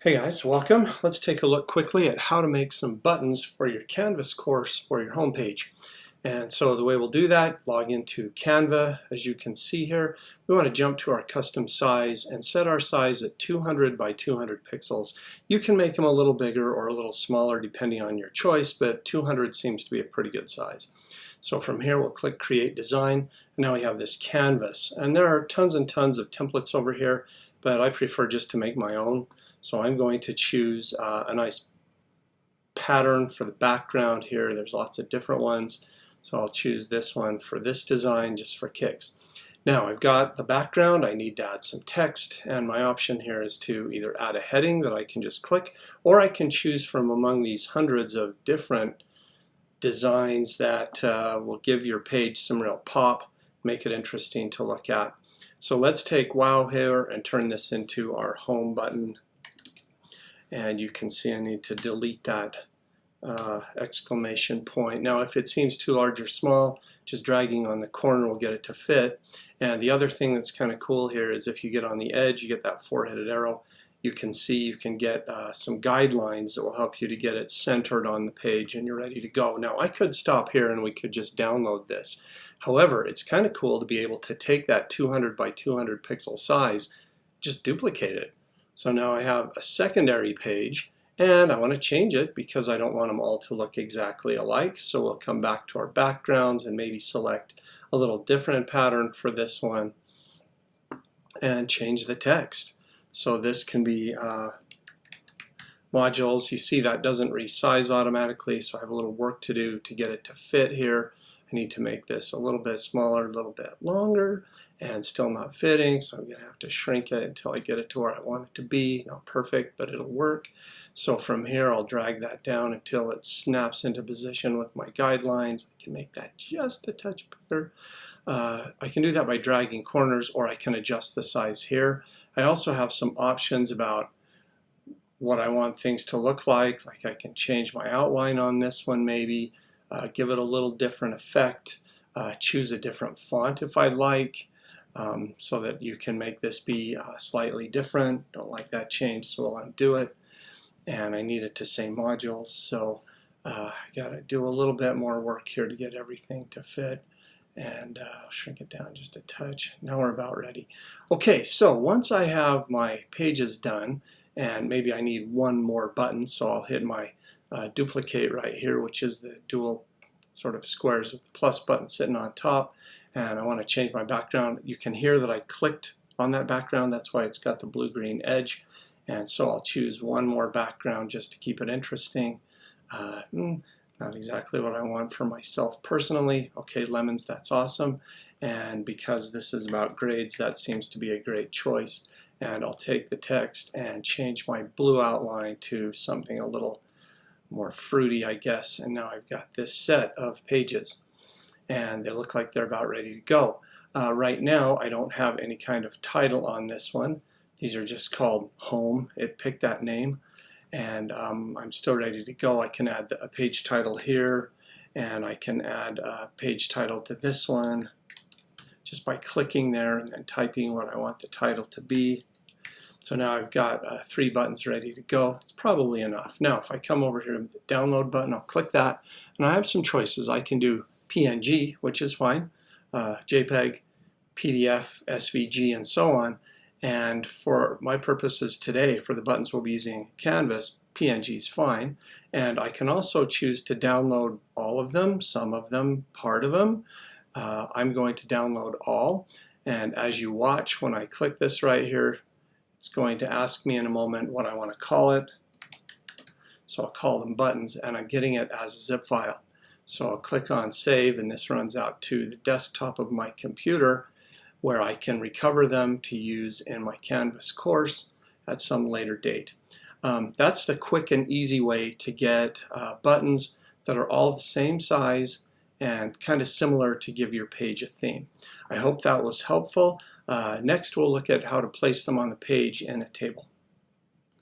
Hey guys, welcome. Let's take a look quickly at how to make some buttons for your Canvas course for your homepage. And so the way we'll do that, log into Canva. As you can see here, we want to jump to our custom size and set our size at 200 by 200 pixels. You can make them a little bigger or a little smaller depending on your choice, but 200 seems to be a pretty good size. So from here we'll click Create Design, and now we have this canvas. And there are tons and tons of templates over here, but I prefer just to make my own. So I'm going to choose a nice pattern for the background here. There's lots of different ones. So I'll choose this one for this design just for kicks. Now I've got the background. I need to add some text, and my option here is to either add a heading that I can just click, or I can choose from among these hundreds of different designs that will give your page some real pop, make it interesting to look at. So let's take wow here and turn this into our home button. And you can see I need to delete that exclamation point. Now if it seems too large or small, just dragging on the corner will get it to fit. And the other thing that's kind of cool here is if you get on the edge, you get that four-headed arrow. You can see you can get some guidelines that will help you to get it centered on the page and you're ready to go. Now I could stop here and we could just download this. However, it's kind of cool to be able to take that 200 by 200 pixel size, just duplicate it. So now I have a secondary page, and I want to change it because I don't want them all to look exactly alike. So we'll come back to our backgrounds and maybe select a little different pattern for this one and change the text. So this can be modules. You see that doesn't resize automatically, so I have a little work to do to get it to fit here. I need to make this a little bit smaller, a little bit longer, and still not fitting, so I'm going to have to shrink it until I get it to where I want it to be. Not perfect, but it'll work. So from here I'll drag that down until it snaps into position with my guidelines. I can make that just a touch bigger. I can do that by dragging corners, or I can adjust the size here. I also have some options about what I want things to look like I can change my outline on this one maybe, give it a little different effect, choose a different font if I'd like. So that you can make this be slightly different. Don't like that change, so we'll undo it. And I need it to say modules, so I got to do a little bit more work here to get everything to fit. And I'll shrink it down just a touch. Now we're about ready. Okay, so once I have my pages done, and maybe I need one more button, so I'll hit my duplicate right here, which is the dual sort of squares with the plus button sitting on top. And I want to change my background. You can hear that I clicked on that background. That's why it's got the blue-green edge. And so I'll choose one more background just to keep it interesting. Not exactly what I want for myself personally. Okay, lemons, that's awesome. And because this is about grades, that seems to be a great choice. And I'll take the text and change my blue outline to something a little more fruity, I guess. And now I've got this set of pages, and they look like they're about ready to go. Right now I don't have any kind of title on this one. These are just called home. It picked that name, and I'm still ready to go. I can add a page title here, and I can add a page title to this one just by clicking there and then typing what I want the title to be. So now I've got 3 buttons ready to go. It's probably enough. Now if I come over here to the download button, I'll click that, and I have some choices. I can do PNG, which is fine, JPEG, PDF, SVG, and so on. And for my purposes today, for the buttons we'll be using Canvas, PNG is fine. And I can also choose to download all of them, some of them, part of them. I'm going to download all. And as you watch, when I click this right here, it's going to ask me in a moment what I want to call it. So I'll call them buttons, and I'm getting it as a zip file. So I'll click on save, and this runs out to the desktop of my computer where I can recover them to use in my Canvas course at some later date. That's the quick and easy way to get buttons that are all the same size and kind of similar to give your page a theme. I hope that was helpful. Next we'll look at how to place them on the page in a table.